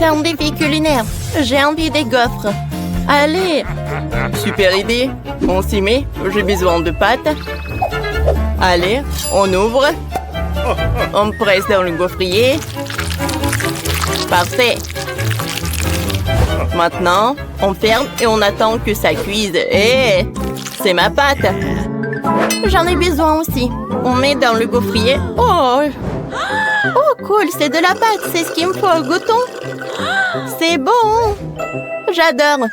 C'est un défi culinaire. J'ai envie des gaufres. Allez. Super idée. On s'y met. J'ai besoin de pâtes. Allez, on ouvre. On presse dans le gaufrier. Parfait. Maintenant, on ferme et on attend que ça cuise. Hé, c'est ma pâte. J'en ai besoin aussi. On met dans le gaufrier. Oh, cool, c'est de la pâte. C'est ce qu'il me faut. Goûtons. C'est bon. J'adore.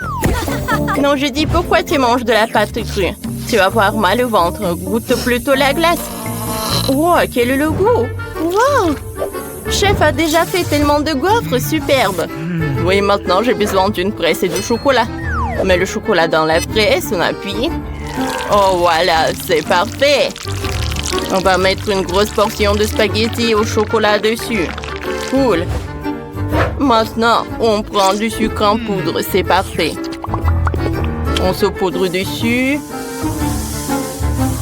Non, je dis pourquoi tu manges de la pâte crue. Tu vas avoir mal au ventre. Goûte plutôt la glace. Wow, quel est le goût. Wow. Chef a déjà fait tellement de gaufres, superbe. Oui, maintenant j'ai besoin d'une presse et de chocolat. On met le chocolat dans la presse, on appuie. Oh voilà, c'est parfait. On va mettre une grosse portion de spaghettis au chocolat dessus. Cool. Maintenant, on prend du sucre en poudre, c'est parfait. On saupoudre dessus.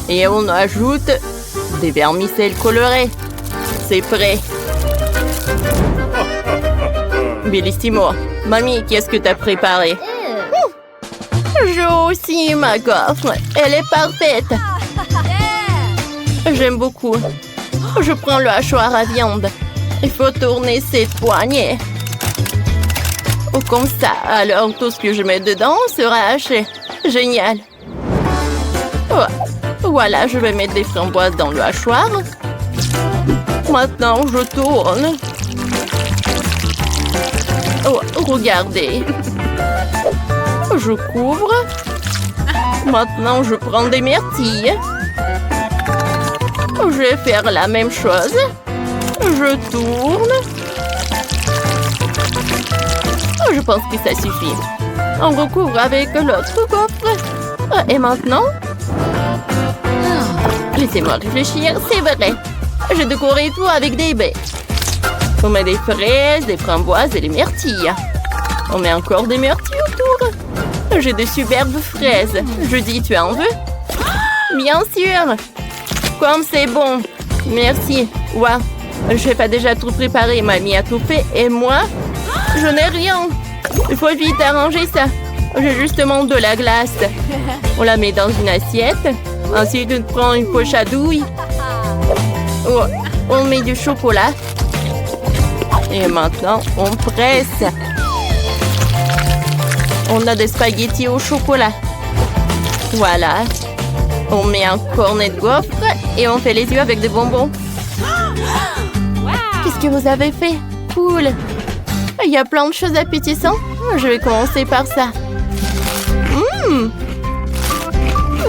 Et on ajoute des vermicelles colorées. C'est prêt. Bellissimo. Mamie, qu'est-ce que t'as préparé? J'ai aussi ma gaufre. Elle est parfaite. J'aime beaucoup. Je prends le hachoir à viande. Il faut tourner cette poignée. Oh, comme ça. Alors, tout ce que je mets dedans sera haché. Génial. Oh, voilà, je vais mettre des framboises dans le hachoir. Maintenant, je tourne. Oh, regardez. Je couvre. Maintenant, je prends des myrtilles. Je vais faire la même chose. Je tourne. Je pense que ça suffit. On recouvre avec l'autre gaufre. Et maintenant? Laissez-moi réfléchir, c'est vrai. J'ai décoré tout avec des baies. On met des fraises, des framboises et des myrtilles. On met encore des myrtilles autour. J'ai de superbes fraises. Je dis, tu en veux? Bien sûr. Comme c'est bon. Merci. Ouah. Je n'ai pas déjà tout préparé. Mamie a tout fait. Et moi, je n'ai rien. Il faut vite arranger ça. J'ai justement de la glace. On la met dans une assiette. Ensuite, on prend une poche à douille. Oh, on met du chocolat. Et maintenant, on presse. On a des spaghettis au chocolat. Voilà. On met un cornet de gaufre et on fait les yeux avec des bonbons. Qu'est-ce que vous avez fait? Cool. Il y a plein de choses appétissantes. Je vais commencer par ça.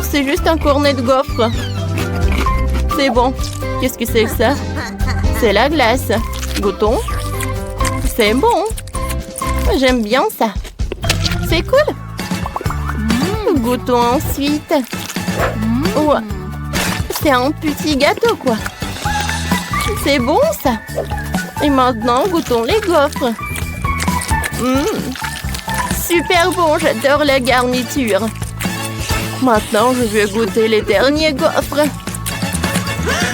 C'est juste un cornet de gaufre. C'est bon. Qu'est-ce que c'est que ça? C'est la glace. Goûtons. C'est bon. J'aime bien ça. C'est cool. Goûtons ensuite. Oh, c'est un petit gâteau, quoi. C'est bon, ça. Et maintenant, goûtons les gaufres. Super bon, j'adore la garniture. Maintenant, je vais goûter les derniers gaufres.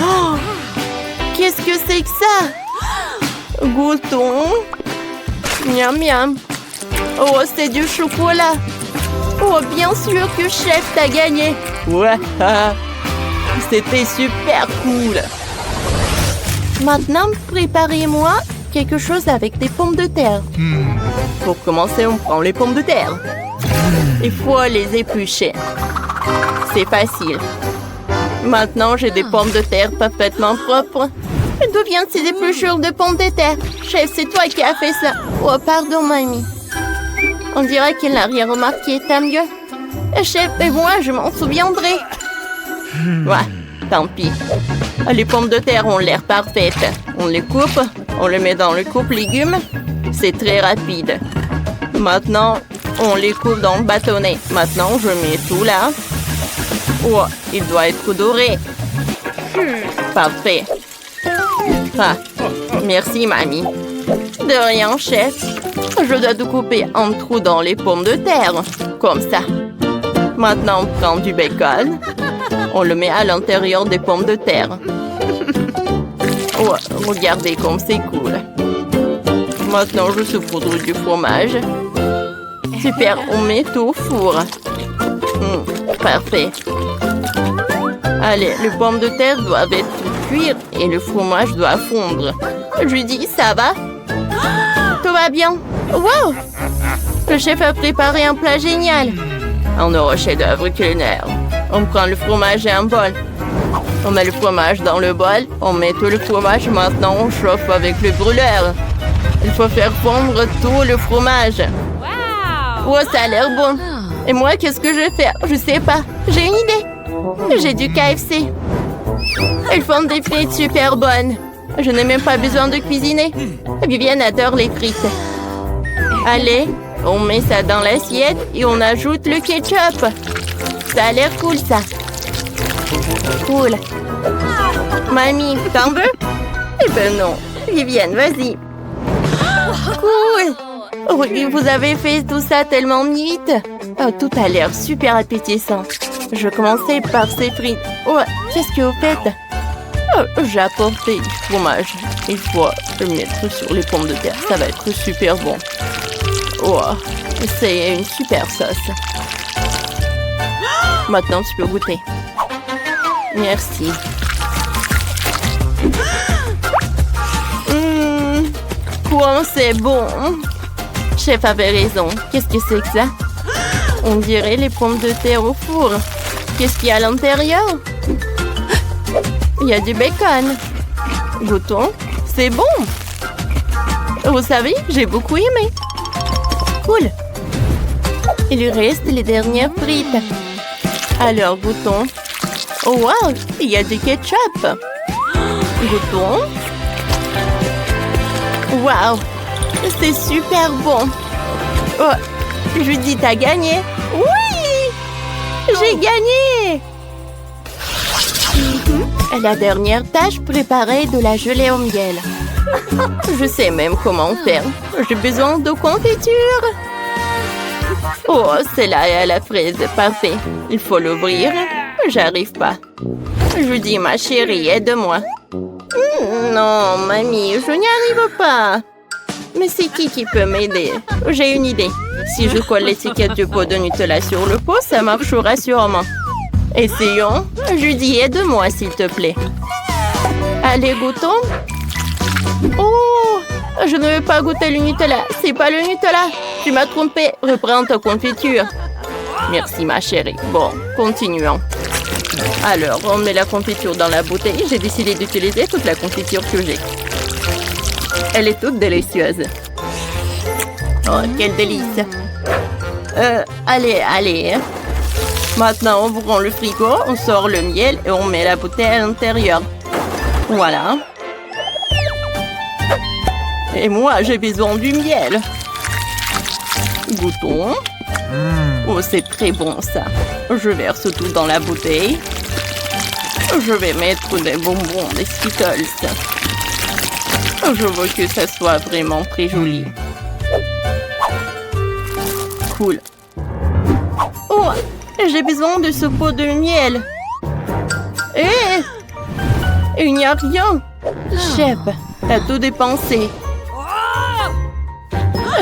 Oh, qu'est-ce que c'est que ça? Goûtons. Miam, miam. Oh, c'est du chocolat. Oh, bien sûr que chef t'a gagné. Ouais, c'était super cool. Maintenant, préparez-moi quelque chose avec des pommes de terre. Pour commencer, on prend les pommes de terre. Il faut les éplucher. C'est facile. Maintenant, j'ai des pommes de terre parfaitement propres. D'où viennent ces épluchures de pommes de terre? Chef, c'est toi qui as fait ça. Oh, pardon, mamie. On dirait qu'il n'a rien remarqué, tant mieux. Chef, et moi, je m'en souviendrai. Ouais, tant pis. Les pommes de terre ont l'air parfaites. On les coupe, on les met dans le coupe-légumes. C'est très rapide. Maintenant, on les coupe dans le bâtonnet. Maintenant, je mets tout là. Oh, il doit être doré. Parfait. Ah, merci, mamie. De rien, chef. Je dois découper un trou dans les pommes de terre. Comme ça. Maintenant, on prend du bacon. On le met à l'intérieur des pommes de terre. Oh, regardez comme c'est cool. Maintenant, je saupoudre du fromage. Super, on met tout au four. Parfait. Allez, les pommes de terre doivent être cuire et le fromage doit fondre. Judy, ça va? Tout va bien. Wow! Le chef a préparé un plat génial. Un heureux chef-d'œuvre culinaire. On prend le fromage et un bol. On met le fromage dans le bol. On met tout le fromage. Maintenant, on chauffe avec le brûleur. Il faut faire fondre tout le fromage. Oh, ça a l'air bon. Et moi, qu'est-ce que je vais faire? Je sais pas. J'ai une idée. J'ai du KFC. Ils font des frites super bonnes. Je n'ai même pas besoin de cuisiner. Viviane adore les frites. Allez, on met ça dans l'assiette et on ajoute le ketchup. Ça a l'air cool, ça. Cool. Mamie, t'en veux? Eh ben non. Viviane, vas-y. Cool. Oui, vous avez fait tout ça tellement vite. Oh, tout a l'air super appétissant. Je commençais par ces frites. Oh, qu'est-ce que vous faites? Oh, j'ai apporté du fromage. Il faut le mettre sur les pommes de terre. Ça va être super bon. Oh, c'est une super sauce. Maintenant, tu peux goûter. Merci. Quoi, c'est bon. Chef avait raison. Qu'est-ce que c'est que ça? On dirait les pommes de terre au four. Qu'est-ce qu'il y a à l'intérieur? Il y a du bacon. Goûtons. C'est bon. Vous savez, j'ai beaucoup aimé. Cool. Il reste les dernières frites. Alors, goûtons. Oh, wow, il y a du ketchup. Goûtons. Wow, c'est super bon. Oh, Judy, t'as gagné. Oui, j'ai gagné. La dernière tâche, préparer de la gelée au miel. Je sais même comment faire. J'ai besoin de confiture. Oh, celle-là est à la fraise. Parfait. Il faut l'ouvrir. J'arrive pas. Je dis, ma chérie, aide-moi. Non, mamie, je n'y arrive pas. Mais c'est qui peut m'aider? J'ai une idée. Si je colle l'étiquette du pot de Nutella sur le pot, ça marchera sûrement. Essayons. Judy, aide-moi, s'il te plaît. Allez, goûtons. Oh, je ne veux pas goûter le Nutella. C'est pas le Nutella. Tu m'as trompé. Reprends ta confiture. Merci, ma chérie. Bon, continuons. Alors, on met la confiture dans la bouteille. J'ai décidé d'utiliser toute la confiture que j'ai. Elle est toute délicieuse. Oh, quel délice. Allez. Maintenant, on ouvre le frigo, on sort le miel et on met la bouteille à l'intérieur. Voilà. Et moi, j'ai besoin du miel. Goûtons. Oh, c'est très bon, ça. Je verse tout dans la bouteille. Je vais mettre des bonbons, des Skittles. Je veux que ça soit vraiment très joli. Cool. Oh, j'ai besoin de ce pot de miel. Il n'y a rien. Chef, t'as tout dépensé.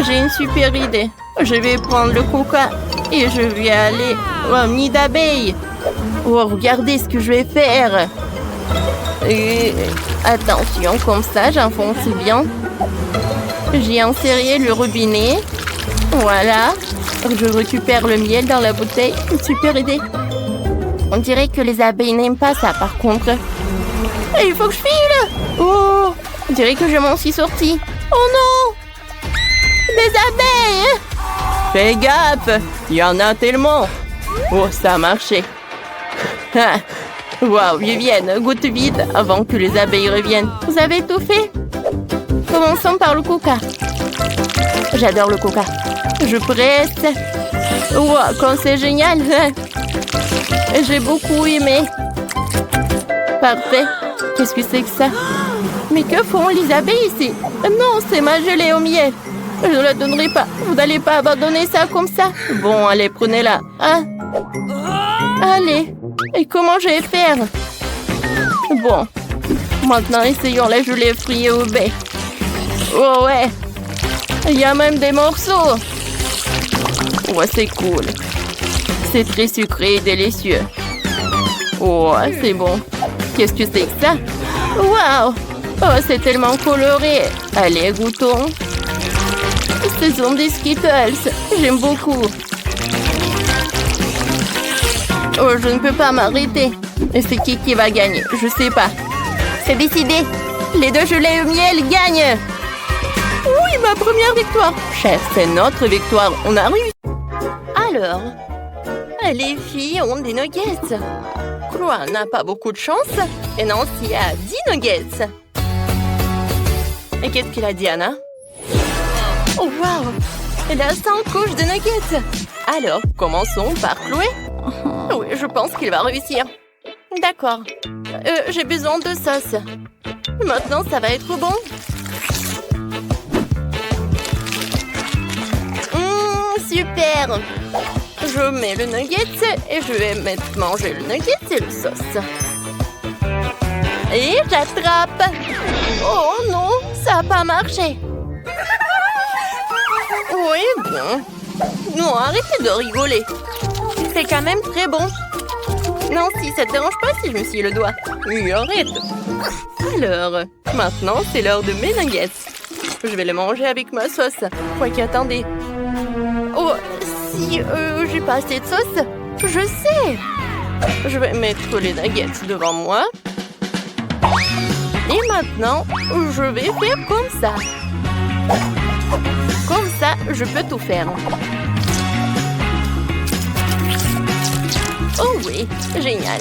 J'ai une super idée. Je vais prendre le coca et je vais aller au nid d'abeilles. Oh, regardez ce que je vais faire. Et attention, comme ça, j'enfonce bien. J'ai inséré le robinet. Voilà. Je récupère le miel dans la bouteille. Une super idée. On dirait que les abeilles n'aiment pas ça, par contre. Et il faut que je file. Oh, on dirait que je m'en suis sortie. Oh non! Des abeilles! Fais gaffe! Il y en a tellement! Oh, ça a marché. Waouh, Viviane, goûte vite avant que les abeilles reviennent. Vous avez tout fait? Commençons par le coca. J'adore le coca. Je presse. Wow, quand c'est génial. J'ai beaucoup aimé. Parfait. Qu'est-ce que c'est que ça? Mais que font les abeilles ici? Non, c'est ma gelée au miel. Je ne la donnerai pas. Vous n'allez pas abandonner ça comme ça. Bon, allez, prenez-la. Hein? Allez. Et comment je vais faire? Bon. Maintenant, essayons la gelée frite au baie. Oh ouais. Il y a même des morceaux. Ouais, c'est cool. C'est très sucré et délicieux. Oh, c'est bon. Qu'est-ce que c'est que ça? Waouh! Oh, c'est tellement coloré. Allez, goûtons. Ce sont des Skittles. J'aime beaucoup. Oh, je ne peux pas m'arrêter. Et c'est qui va gagner? Je sais pas. C'est décidé. Les deux gelées au miel gagnent. Oui, ma première victoire. Chef, c'est notre victoire. On a réussi. Alors, les filles ont des nuggets. Chloé n'a pas beaucoup de chance. Et Nancy a 10 nuggets. Et qu'est-ce qu'il a dit, Anna? Oh, waouh! Elle a 5 couches de nuggets. Alors, commençons par Chloé. Oui, je pense qu'il va réussir. D'accord. J'ai besoin de sauce. Maintenant, ça va être bon. Super. Je mets le nugget et je vais manger le nugget et le sauce. Et j'attrape. Oh non, ça n'a pas marché. Oui, bon. Non, arrêtez de rigoler. C'est quand même très bon. Non, si ça te dérange pas si je me scie le doigt. Oui, arrête. Alors, maintenant, c'est l'heure de mes nuggets. Je vais les manger avec ma sauce. Attendez. Oh, si j'ai pas assez de sauce, je sais. Je vais mettre les nuggets devant moi. Et maintenant, je vais faire comme ça. Comme ça, je peux tout faire. Oh oui, génial.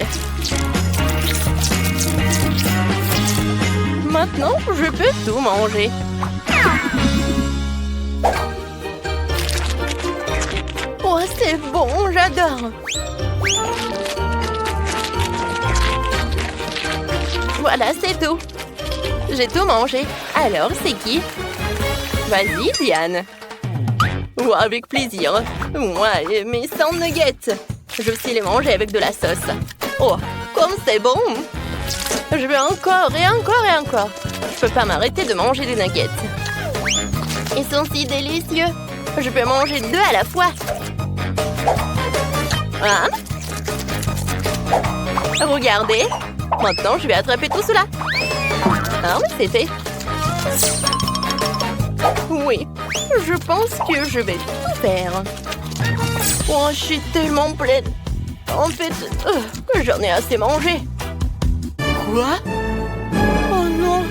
Maintenant, je peux tout manger. Oh, c'est bon, j'adore. Voilà, c'est tout. J'ai tout mangé. Alors, c'est qui? Vas-y, Diane. Oh, avec plaisir. Moi, mes 100 nuggets. Je sais les manger avec de la sauce. Oh, comme c'est bon. Je veux encore et encore et encore. Je peux pas m'arrêter de manger des nuggets. Ils sont si délicieux. Je peux manger 2 à la fois. Hein? Regardez. Maintenant, je vais attraper tout cela. Ah, mais c'est fait. Oui, je pense que je vais tout faire. Oh, je suis tellement pleine. En fait, j'en ai assez mangé. Quoi? Oh non.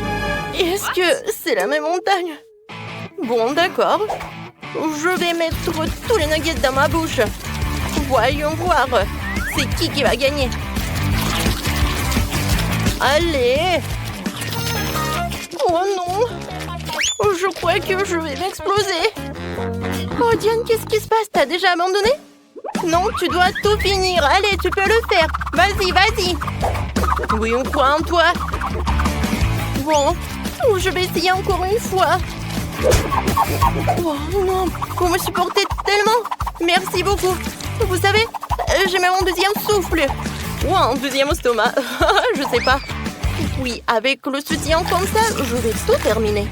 Est-ce que c'est la même montagne? Bon, d'accord. Je vais mettre tous les nuggets dans ma bouche. Voyons voir. C'est qui va gagner? Allez! Oh non! Je crois que je vais m'exploser. Oh Diane, qu'est-ce qui se passe? T'as déjà abandonné? Non, tu dois tout finir. Allez, tu peux le faire. Vas-y, vas-y. Oui, on croit en toi. Bon, je vais essayer encore une fois. Oh non, vous me supportez tellement. Merci beaucoup. Vous savez, j'ai même un deuxième souffle. Ou un deuxième estomac. Je sais pas. Oui, avec le soutien comme ça, je vais tout terminer.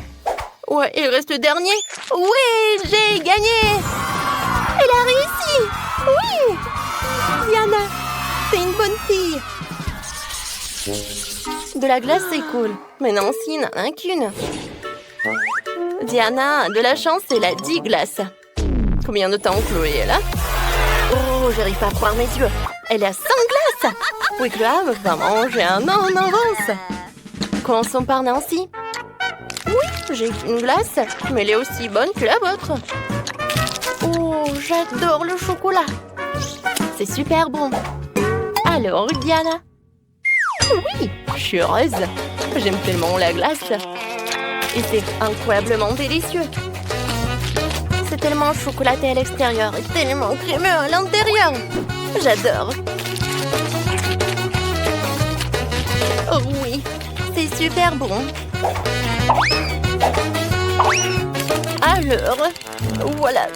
Ouais, il reste le dernier. Oui, j'ai gagné. Elle a réussi. Oui. Diana, t'es une bonne fille. De la glace, c'est cool. Mais Nancy n'en a qu'une. Diana a de la chance, elle a 10 glaces. Combien de temps Chloé est là? Oh, j'arrive pas à croire mes yeux. Elle a 100 glaces. Oui, Chloé va manger un an en avance. Commençons par Nancy. Oui, j'ai une glace, mais elle est aussi bonne que la vôtre. Oh, j'adore le chocolat. C'est super bon. Alors, Diana? Oui, je suis heureuse. J'aime tellement la glace. Et c'est incroyablement délicieux. C'est tellement chocolaté à l'extérieur et tellement crémeux à l'intérieur. J'adore. Oh oui, c'est super bon. Alors, voilà,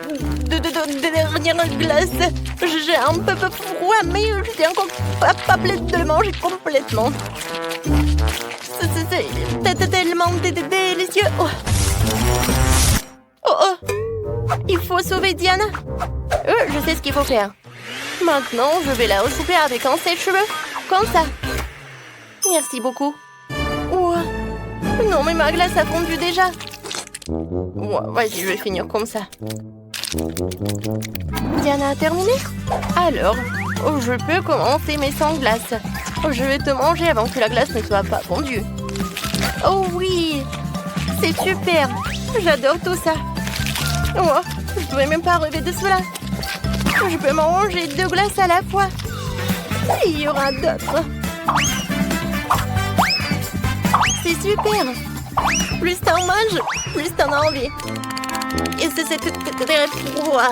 de dernières glaces. J'ai un peu froid, mais je suis encore pas prête de le manger complètement. C'est tellement délicieux. Oh. Oh, oh. Il faut sauver Diana. Je sais ce qu'il faut faire. Maintenant, je vais la recouper avec un sèche-cheveux. Comme ça. Merci beaucoup. Oh. Non, mais ma glace a fondu déjà. Vas-y, je vais finir comme ça. Diana a terminé? Alors, je peux commencer mes sans glace. Je vais te manger avant que la glace ne soit pas fondue. Oh oui! C'est super! J'adore tout ça. Oh, je ne pouvais même pas rêver de cela. Je peux manger 2 glaces à la fois. Et il y aura d'autres. C'est super! Plus t'en manges, plus t'en as envie. Et c'est très froid.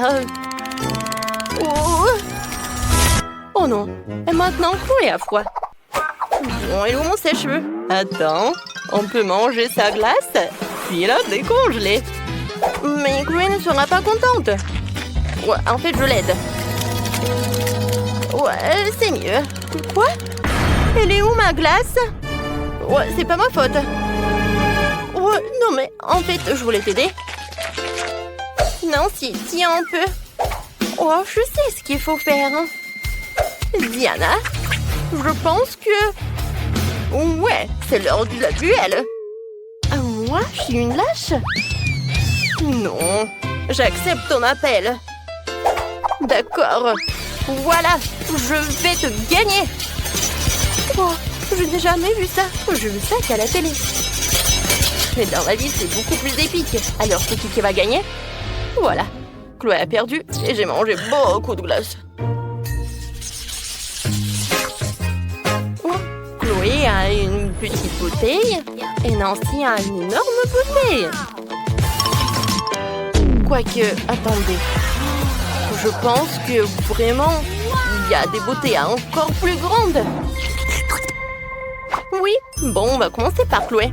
Oh non. Et maintenant, Chloé a froid. Bon, et où mon sèche-cheveux? Attends, on peut manger sa glace, puis la décongeler. Mais Chloé ne sera pas contente. Ouais, en fait, je l'aide. Ouais, c'est mieux. Quoi? Elle est où ma glace? Ouais, c'est pas ma faute. Ouais, non mais, en fait, je voulais t'aider. Non, si, tiens un peu. Oh, je sais ce qu'il faut faire. Diana, je pense que... Ouais, c'est l'heure de la duel. Moi, je suis une lâche? Non, j'accepte ton appel. D'accord. Voilà, je vais te gagner. Oh, je n'ai jamais vu ça. Je vu ça qu'à la télé. Mais dans la vie, c'est beaucoup plus épique. Alors, c'est qui va gagner? Voilà. Chloé a perdu et j'ai mangé beaucoup de glace. Oh, Chloé a une petite bouteille et Nancy a une énorme bouteille. Quoique, attendez. Je pense que vraiment, il y a des bouteilles encore plus grandes. Oui, bon, on va commencer par Chloé.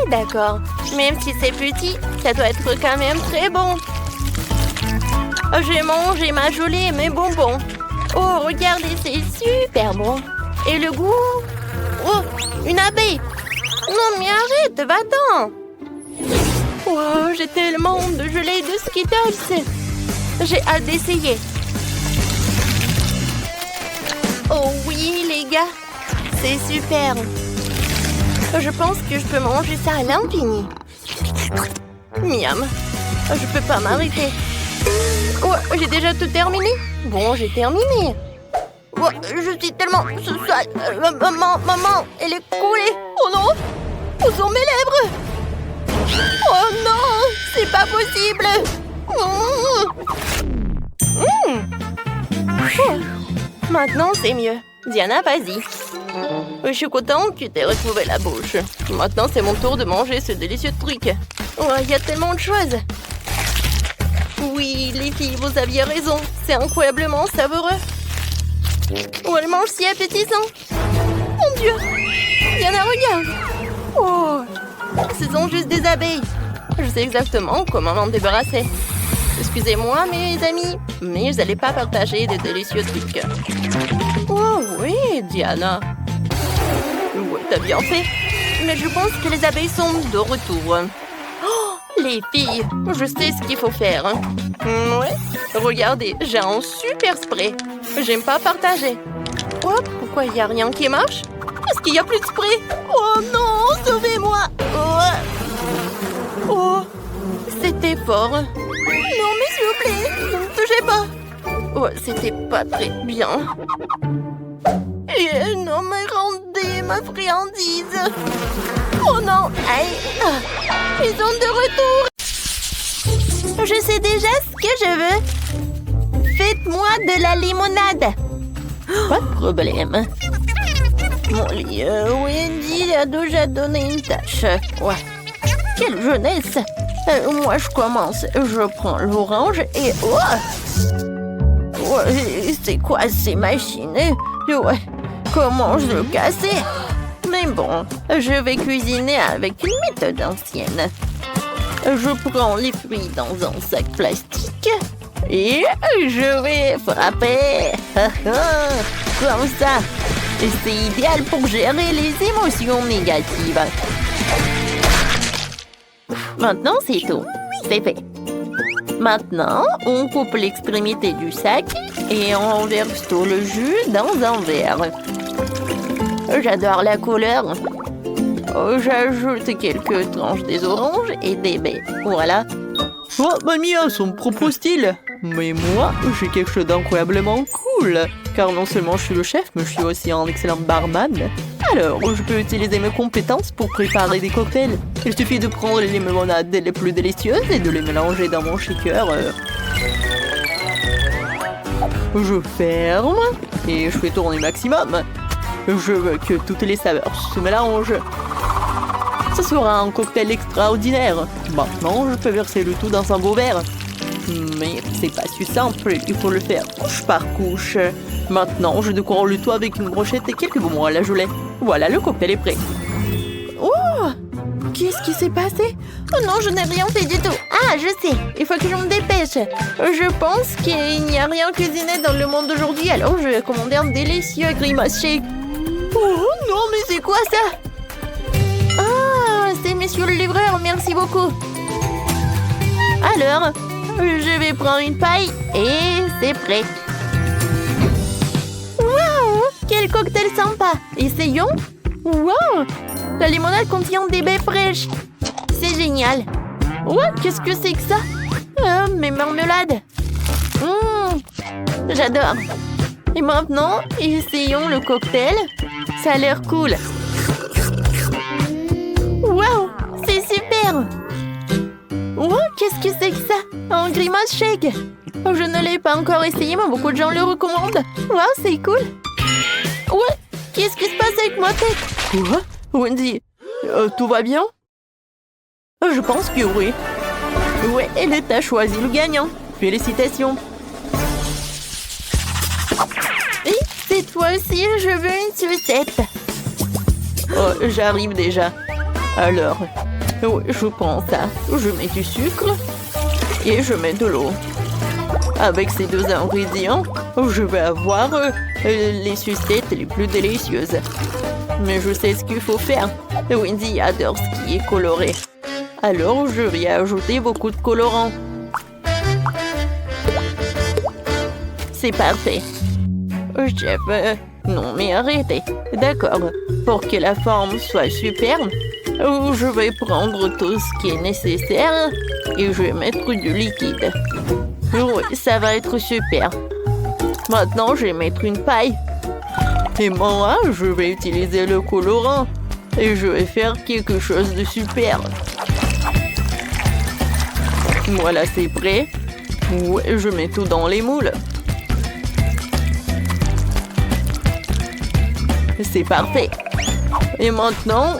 D'accord, même si c'est petit, ça doit être quand même très bon. J'ai mangé ma gelée et mes bonbons. Oh, regardez, c'est super bon. Et le goût? Oh, une abeille. Non, mais arrête, va-t'en. Oh, j'ai tellement de gelée de Skittles. J'ai hâte d'essayer. Oh oui, les gars, c'est super. Je pense que je peux manger ça à l'infini. Miam. Je peux pas m'arrêter. Oh, j'ai déjà tout terminé? Bon, j'ai terminé. Oh, je suis tellement sale. Maman, elle est coulée. Oh non, où sont mes lèvres? Oh non, c'est pas possible. Oh, maintenant, c'est mieux. Diana, vas-y. Je suis contente que tu aies retrouvé la bouche. Maintenant, c'est mon tour de manger ce délicieux truc. Oh, il y a tellement de choses. Oui, les filles, vous aviez raison. C'est incroyablement savoureux. Oh, elle mange si appétissant. Mon Dieu. Diana, regarde. Oh, ce sont juste des abeilles. Je sais exactement comment m'en débarrasser. Excusez-moi, mes amis, mais vous n'allez pas partager des délicieux trucs. Oh oui, Diana. Ouais, t'as bien fait. Mais je pense que les abeilles sont de retour. Oh, les filles, je sais ce qu'il faut faire. Ouais, regardez, j'ai un super spray. J'aime pas partager. Oh, pourquoi il n'y a rien qui marche? Est-ce qu'il n'y a plus de spray? Oh non, sauvez-moi. Oh, c'était fort. Non, mais s'il vous plaît, ne me touchez pas. Oh, c'était pas très bien. Et non, mais rendez ma friandise. Oh non, aïe. Ils sont de retour. Je sais déjà ce que je veux. Faites-moi de la limonade. Pas de problème. Mon lit, Wendy a déjà donné une tâche. Ouais. Quelle jeunesse. Moi, je commence. Je prends l'orange et... Ouais, c'est quoi ces machines? Ouais, comment je le casser? Mais bon, je vais cuisiner avec une méthode ancienne. Je prends les fruits dans un sac plastique et je vais frapper. Comme ça. C'est idéal pour gérer les émotions négatives. Maintenant, c'est tout. c'est fait. Maintenant, on coupe l'extrémité du sac et on verse tout le jus dans un verre. J'adore la couleur. J'ajoute quelques tranches des oranges et des baies. Voilà. Oh, mamie a son propre style. Mais moi, j'ai quelque chose d'incroyablement cool. Car non seulement je suis le chef, mais je suis aussi un excellent barman. Alors, je peux utiliser mes compétences pour préparer des cocktails. Il suffit de prendre les limonades les plus délicieuses et de les mélanger dans mon shaker. Je ferme et je fais tourner maximum. Je veux que toutes les saveurs se mélangent. Ce sera un cocktail extraordinaire. Maintenant, je peux verser le tout dans un beau verre. Mais c'est pas si simple, il faut le faire couche par couche. Maintenant, je décore le tout avec une brochette et quelques bonbons à la gelée. Voilà, le cocktail est prêt. Oh! Qu'est-ce qui s'est passé? Oh non, je n'ai rien fait du tout. Ah, je sais, il faut que je me dépêche. Je pense qu'il n'y a rien cuisiné dans le monde d'aujourd'hui, alors je vais commander un délicieux grimace shake. Oh non, mais c'est quoi ça? Ah, c'est monsieur le livreur, merci beaucoup. Alors, je vais prendre une paille et c'est prêt. Waouh! Quel cocktail sympa! Essayons! Waouh! La limonade contient des baies fraîches. C'est génial. Ouais, qu'est-ce que c'est que ça? Mes marmelades. J'adore. Et maintenant, essayons le cocktail. Ça a l'air cool. Waouh! C'est super! Oh, qu'est-ce que c'est que ça? Un grimace shake. Je ne l'ai pas encore essayé, mais beaucoup de gens le recommandent. Waouh, c'est cool. Ouais, qu'est-ce qui se passe avec ma tête? Quoi? Wendy, tout va bien? Je pense que oui. Ouais, elle t'a choisi le gagnant. Félicitations. Et cette fois-ci, je veux une sucette. Oh, j'arrive déjà. Alors, oui, je prends ça. Je mets du sucre et je mets de l'eau. Avec ces deux ingrédients, je vais avoir les sucettes les plus délicieuses. Mais je sais ce qu'il faut faire. Wendy adore ce qui est coloré. Alors, je vais ajouter beaucoup de colorants. C'est parfait. Chef, non mais arrêtez. D'accord, pour que la forme soit superbe, je vais prendre tout ce qui est nécessaire et je vais mettre du liquide. Oui, ça va être super. Maintenant, je vais mettre une paille. Et moi, je vais utiliser le colorant. Et je vais faire quelque chose de super. Voilà, c'est prêt. Ouais, je mets tout dans les moules. C'est parfait. Et maintenant,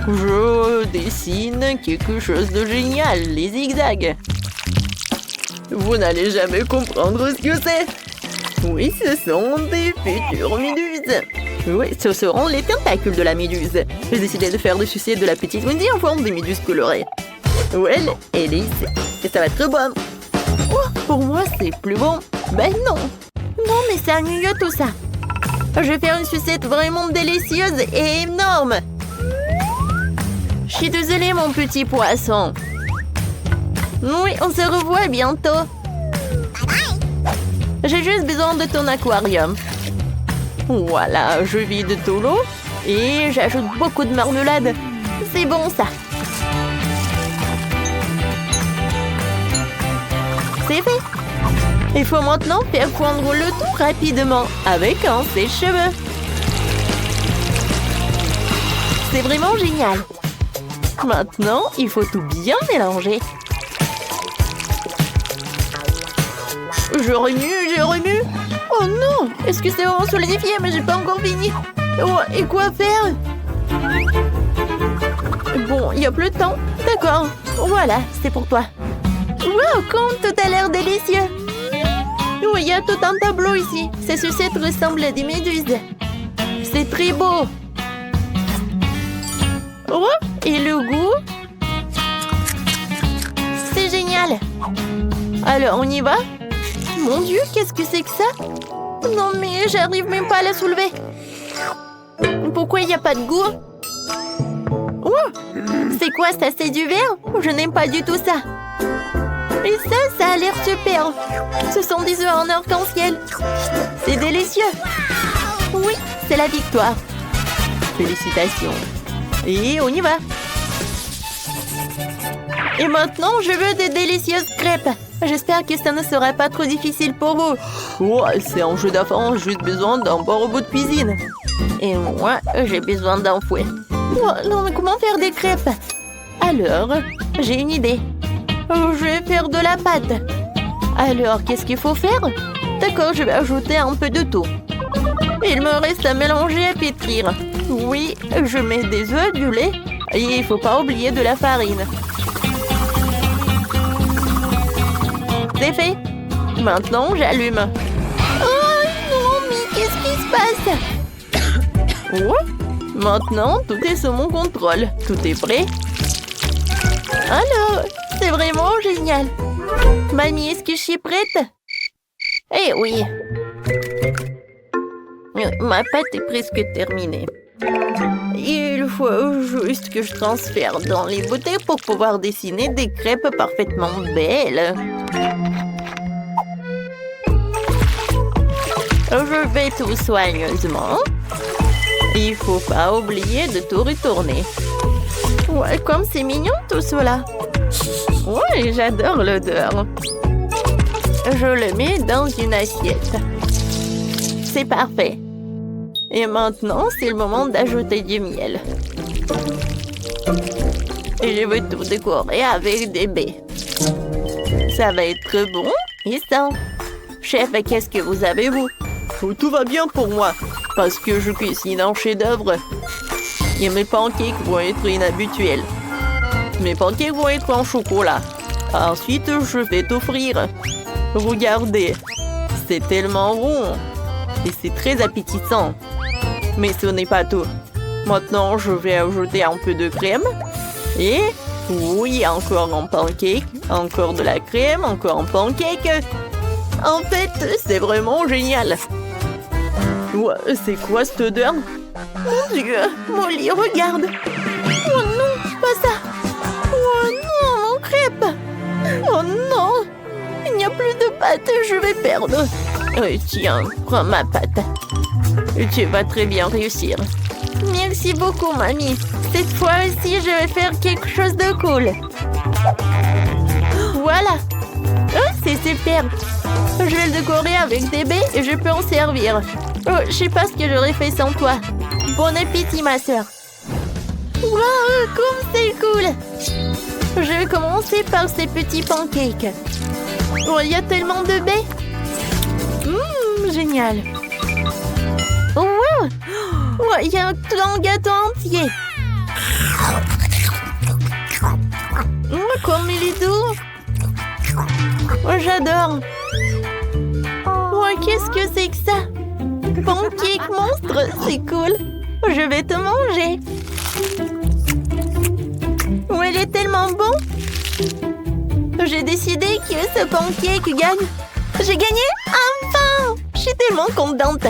je dessine quelque chose de génial, les zigzags. Vous n'allez jamais comprendre ce que c'est. Oui, ce sont des futures méduses. Oui, ce seront les tentacules de la méduse. J'ai décidé de faire des sucettes de la petite Wendy en forme des méduses colorées. Elle est ici. Et ça va être bon. Oh, pour moi, c'est plus bon. Ben non. Non, mais c'est ennuyeux tout ça. Je vais faire une sucette vraiment délicieuse et énorme. Je suis désolée, mon petit poisson. Oui, on se revoit bientôt. J'ai juste besoin de ton aquarium. Voilà, je vide tout l'eau et j'ajoute beaucoup de marmelade. C'est bon, ça. C'est fait. Il faut maintenant faire fondre le tout rapidement avec un sèche-cheveux. C'est vraiment génial. Maintenant, il faut tout bien mélanger. Je remue. Oh non! Est-ce que c'est vraiment solidifié? Mais j'ai pas encore fini. Oh, et quoi faire? Bon, il n'y a plus de temps. D'accord. Voilà, c'est pour toi. Wow, comme tout a l'air délicieux. Oui, il y a tout un tableau ici. Ces sucettes ressemblent à des méduses. C'est très beau. Oh, et le goût? C'est génial. Alors, on y va? Mon Dieu, qu'est-ce que c'est que ça? Non, mais j'arrive même pas à la soulever. Pourquoi il n'y a pas de goût? Oh, c'est quoi ça? C'est du verre? Je n'aime pas du tout ça. Et ça a l'air super. Ce sont des œufs en arc-en-ciel. C'est délicieux. Oui, c'est la victoire. Félicitations. Et on y va. Et maintenant, je veux des délicieuses crêpes. J'espère que ça ne sera pas trop difficile pour vous. Oh, c'est un jeu d'enfant, juste besoin d'un bon robot de cuisine. Et moi, j'ai besoin d'un fouet. Oh, non, mais comment faire des crêpes? Alors, j'ai une idée. Je vais faire de la pâte. Alors, qu'est-ce qu'il faut faire? D'accord, je vais ajouter un peu de tout. Il me reste à mélanger et à pétrir. Oui, je mets des œufs, du lait. Et il ne faut pas oublier de la farine. C'est fait. Maintenant, j'allume. Oh non, mais qu'est-ce qui se passe? Oh, maintenant, tout est sous mon contrôle. Tout est prêt? Alors, c'est vraiment génial. Mamie, est-ce que je suis prête? Eh oui. Ma pâte est presque terminée. Il faut juste que je transfère dans les bouteilles pour pouvoir dessiner des crêpes parfaitement belles. Je vais tout soigneusement. Il faut pas oublier de tout retourner. Ouais, comme c'est mignon tout cela. Ouais, j'adore l'odeur. Je le mets dans une assiette. C'est parfait. Et maintenant, c'est le moment d'ajouter du miel. Et je veux tout décorer avec des baies. Ça va être bon et sain. Chef, qu'est-ce que vous avez, vous? Oh, tout va bien pour moi, parce que je cuisine un chef-d'œuvre. Et mes pancakes vont être inhabituels. Mes pancakes vont être en chocolat. Ensuite, je vais t'offrir. Regardez, c'est tellement bon. Et c'est très appétissant. Mais ce n'est pas tout. Maintenant, je vais ajouter un peu de crème. Et oui, encore un pancake. Encore de la crème, encore un pancake. En fait, c'est vraiment génial. Ouais, c'est quoi cette odeur? Mon Dieu, Molly, regarde. Oh non, pas ça. Oh non, mon crêpe. Oh non, il n'y a plus de pâte, je vais perdre. Tiens, prends ma pâte. Tu vas très bien réussir. Merci beaucoup, mamie. Cette fois aussi, je vais faire quelque chose de cool. Voilà. Oh, c'est super. Je vais le décorer avec des baies et je peux en servir. Oh, je sais pas ce que j'aurais fait sans toi. Bon appétit, ma sœur. Wow, comme c'est cool. Je vais commencer par ces petits pancakes. Oh, il y a tellement de baies. Génial. Oh, wow. Oh, il y a un gâteau entier. Comme il est doux. Oh, j'adore. Oh, qu'est-ce que c'est que ça? Pancake monstre, c'est cool. Je vais te manger. Oh, il est tellement bon. J'ai décidé que ce pancake gagne. J'ai gagné? Enfin! Je suis tellement contente.